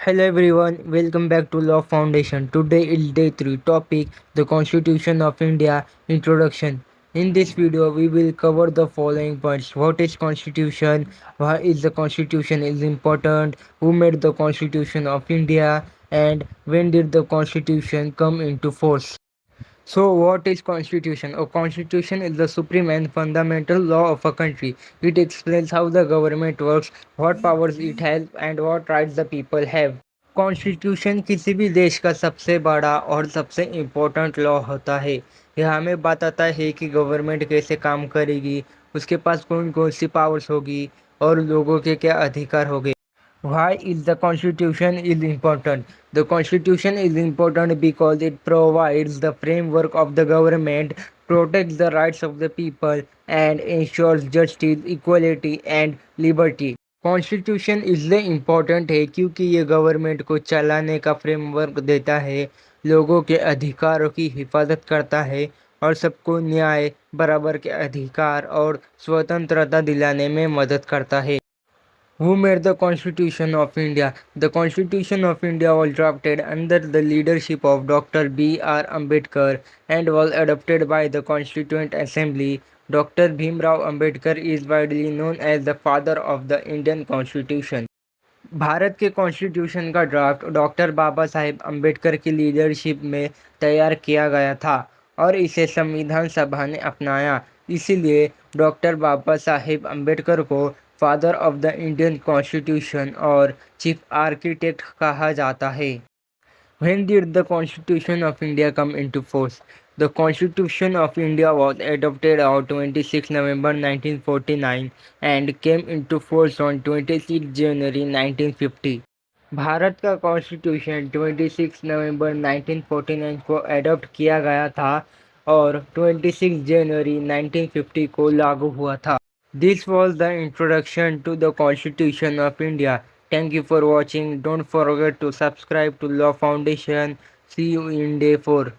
Hello everyone, welcome back to Law Foundation. Today is day 3 topic the Constitution of India introduction. In this video we will cover the following points. What is Constitution? Why is the Constitution is important? Who made the Constitution of India? And when did the Constitution come into force? So, what is Constitution? A Constitution is the supreme and fundamental law of a country. It explains how the government works, what powers it has, and what rights the people have. Constitution किसी भी देश का सबसे बड़ा और सबसे important law होता है। यह हमें बताता है कि गवर्नमेंट कैसे काम करेगी, उसके पास कौन कौन सी पावर्स होगी और लोगों के क्या अधिकार होंगे। Why is the Constitution is important? The Constitution is important because it provides the framework of the government, protects the rights of the people, and ensures justice, equality, and liberty. Constitution इसलिए important है क्योंकि ये government को चलाने का framework देता है, लोगों के अधिकारों की हिफाजत करता है और सबको न्याय, बराबर के अधिकार और स्वतंत्रता दिलाने में मदद करता है। Who made the Constitution of India? The Constitution of India was drafted under the leadership of Dr. B.R. Ambedkar and was adopted by the Constituent Assembly. Dr. Bhimrao Ambedkar is widely known as the father of the Indian Constitution. Bharat के constitution का draft doctor Baba Saheb Ambedkar की leadership में तैयार किया गया था और इसे संविधान सभा ने अपनाया। इसीलिए डॉक्टर बाबा साहेब अम्बेडकर को father of the Indian constitution और चीफ आर्किटेक्ट कहा जाता है। When did the Constitution of India come into force? The Constitution of India was adopted on 26 November 1949 and came into force on 26 January 1950. Bharat का constitution 26 नवंबर 1949 को adopt किया गया था और 26 जनवरी 1950 को लागू हुआ था। This was the introduction to the Constitution of India. Thank you for watching. Don't forget to subscribe to Law Foundation. See you in day 4.